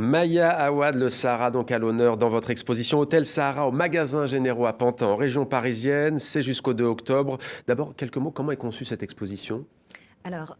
Maya Awad, le Sahara donc à l'honneur dans votre exposition Hôtel Sahara au Magasins Généraux à Pantin en région parisienne. C'est jusqu'au 2 octobre. D'abord, quelques mots, comment est conçue cette exposition ? Alors,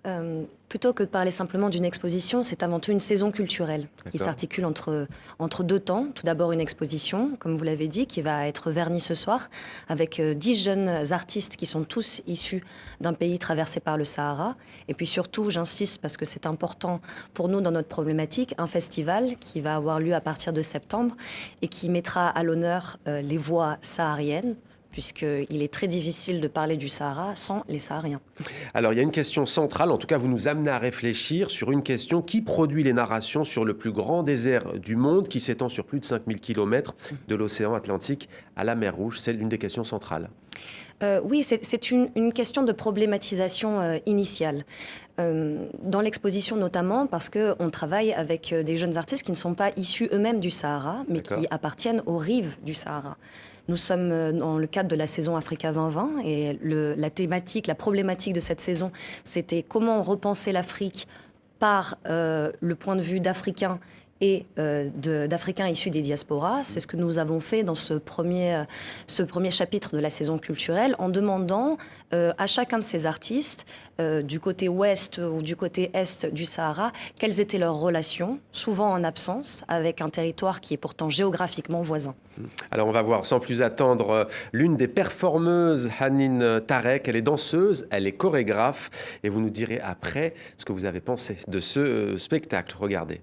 plutôt que de parler simplement d'une exposition, c'est avant tout une saison culturelle qui s'articule entre deux temps. Tout d'abord une exposition, comme vous l'avez dit, qui va être vernie ce soir, avec 10 jeunes artistes qui sont tous issus d'un pays traversé par le Sahara. Et puis surtout, j'insiste parce que c'est important pour nous dans notre problématique, un festival qui va avoir lieu à partir de septembre et qui mettra à l'honneur les voix sahariennes, puisqu'il est très difficile de parler du Sahara sans les Sahariens. Alors, il y a une question centrale, en tout cas vous nous amenez à réfléchir sur une question: qui produit les narrations sur le plus grand désert du monde, qui s'étend sur plus de 5000 km de l'océan Atlantique à la mer Rouge? C'est l'une des questions centrales. Oui, c'est une question de problématisation initiale. Dans l'exposition notamment, parce qu'on travaille avec des jeunes artistes qui ne sont pas issus eux-mêmes du Sahara, mais qui appartiennent aux rives du Sahara. Nous sommes dans le cadre de la saison Africa 2020 et la thématique, la problématique de cette saison, c'était comment repenser l'Afrique par le point de vue d'Africains et d'Africains issus des diasporas. C'est ce que nous avons fait dans ce premier chapitre de la saison culturelle, en demandant à chacun de ces artistes, du côté ouest ou du côté est du Sahara, quelles étaient leurs relations, souvent en absence, avec un territoire qui est pourtant géographiquement voisin. Alors on va voir sans plus attendre l'une des performeuses, Hanine Tarek. Elle est danseuse, elle est chorégraphe, et vous nous direz après ce que vous avez pensé de ce spectacle. Regardez.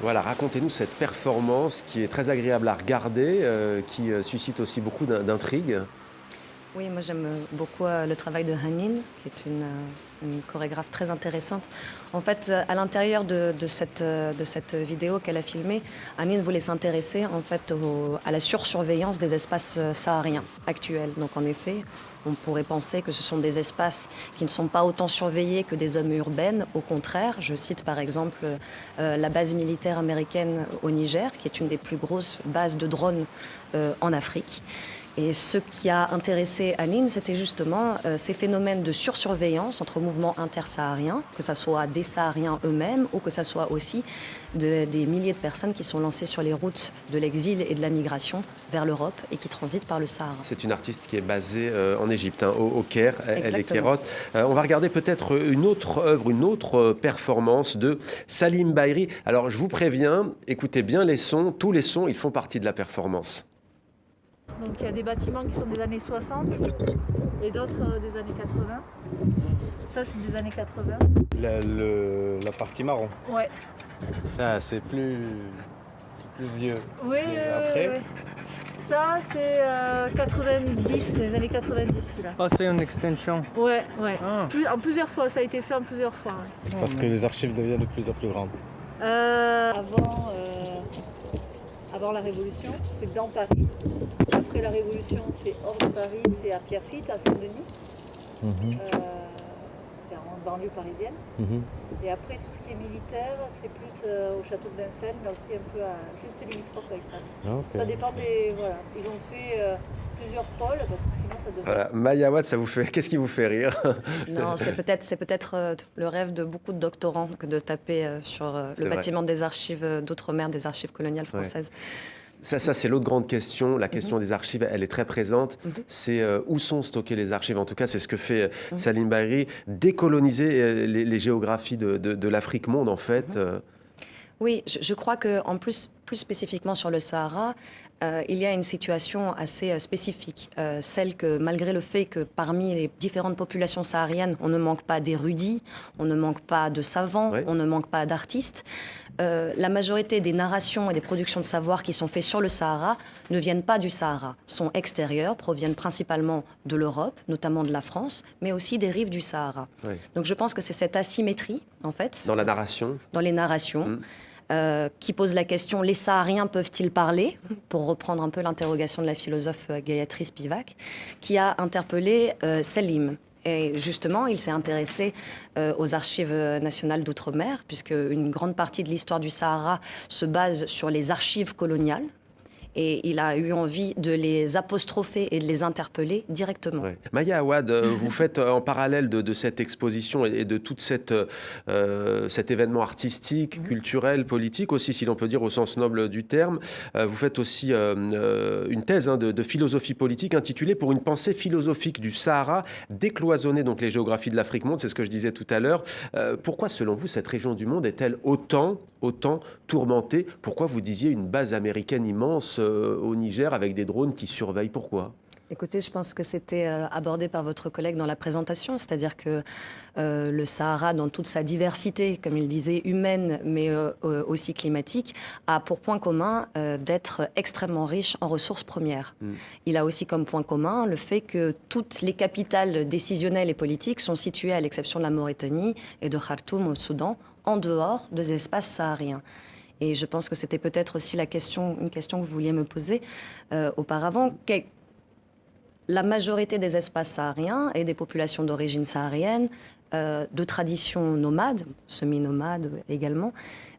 Voilà, racontez-nous cette performance qui est très agréable à regarder, qui suscite aussi beaucoup d'intrigue. Oui, moi j'aime beaucoup le travail de Hanine, qui est une chorégraphe très intéressante. En fait, à l'intérieur de cette vidéo qu'elle a filmée, Hanine voulait s'intéresser en fait à la sursurveillance des espaces sahariens actuels. Donc en effet, on pourrait penser que ce sont des espaces qui ne sont pas autant surveillés que des zones urbaines. Au contraire, je cite par exemple la base militaire américaine au Niger, qui est une des plus grosses bases de drones en Afrique. Et ce qui a intéressé Hanine, c'était justement ces phénomènes de sursurveillance entre mouvements intersahariens, que ce soit des Sahariens eux-mêmes ou que ce soit aussi des milliers de personnes qui sont lancées sur les routes de l'exil et de la migration vers l'Europe et qui transitent par le Sahara. C'est une artiste qui est basée en Égypte, hein, au Caire. Elle est kérote. On va regarder peut-être une autre œuvre, une autre performance de Salim Bahiri. Alors je vous préviens, écoutez bien les sons, tous les sons, ils font partie de la performance. Donc il y a des bâtiments qui sont des années 60 et d'autres des années 80. Ça c'est des années 80. La partie marron. Ouais. Ah, c'est plus vieux. Oui, après. Ça c'est 90, les années 90 celui-là. Ah, c'est une extension. Ouais. Ah. En plusieurs fois, ça a été fait en plusieurs fois. Ouais. Parce que les archives deviennent de plus en plus grandes. Avant la Révolution, c'est dans Paris. Après la Révolution, c'est hors de Paris, c'est à Pierrefitte, à Saint-Denis. C'est en banlieue parisienne. Et après, tout ce qui est militaire, c'est plus au château de Vincennes, mais aussi un peu juste limitrophe avec Paris. Okay. Ça dépend des... Voilà. Ils ont fait plusieurs pôles, parce que sinon ça devrait... Voilà. Maya Awad, qu'est-ce qui vous fait rire? Non, c'est peut-être le rêve de beaucoup de doctorants que de taper sur le bâtiment des archives d'outre-mer, des archives coloniales françaises. Ouais. Ça c'est l'autre grande question. La question des archives, elle est très présente. C'est où sont stockées les archives. En tout cas, c'est ce que fait Salim Bahiri, décoloniser les géographies de l'Afrique monde, en fait. Oui, je crois qu'en plus plus spécifiquement sur le Sahara, il y a une situation assez spécifique. Celle que, malgré le fait que parmi les différentes populations sahariennes, on ne manque pas d'érudits, on ne manque pas de savants, on ne manque pas d'artistes, la majorité des narrations et des productions de savoir qui sont faites sur le Sahara ne viennent pas du Sahara, sont extérieures, proviennent principalement de l'Europe, notamment de la France, mais aussi des rives du Sahara. Donc je pense que c'est cette asymétrie, en fait. Dans la narration. Dans les narrations. Qui pose la question « les Sahariens peuvent-ils parler ?» pour reprendre un peu l'interrogation de la philosophe Gayatri Spivak, qui a interpellé Selim. Et justement, il s'est intéressé aux archives nationales d'outre-mer, puisque une grande partie de l'histoire du Sahara se base sur les archives coloniales. Et il a eu envie de les apostropher et de les interpeller directement. Maya Awad, vous faites en parallèle de cette exposition et de tout cet événement artistique, culturel, politique aussi, si l'on peut dire au sens noble du terme, vous faites aussi une thèse de philosophie politique intitulée « Pour une pensée philosophique du Sahara, décloisonner donc les géographies de l'Afrique monde », c'est ce que je disais tout à l'heure. Pourquoi, selon vous, cette région du monde est-elle autant tourmentée? Pourquoi vous disiez une base américaine immense au Niger avec des drones qui surveillent? Pourquoi? Écoutez, je pense que c'était abordé par votre collègue dans la présentation, c'est-à-dire que le Sahara, dans toute sa diversité, comme il disait, humaine, mais aussi climatique, a pour point commun d'être extrêmement riche en ressources premières. Il a aussi comme point commun le fait que toutes les capitales décisionnelles et politiques sont situées, à l'exception de la Mauritanie et de Khartoum au Soudan, en dehors des espaces sahariens. Et je pense que c'était peut-être aussi une question que vous vouliez me poser auparavant. La majorité des espaces sahariens et des populations d'origine saharienne, de tradition nomade, semi-nomade également,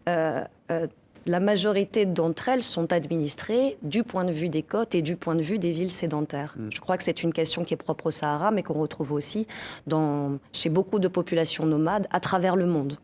la majorité d'entre elles sont administrées du point de vue des côtes et du point de vue des villes sédentaires. Je crois que c'est une question qui est propre au Sahara, mais qu'on retrouve aussi chez beaucoup de populations nomades à travers le monde.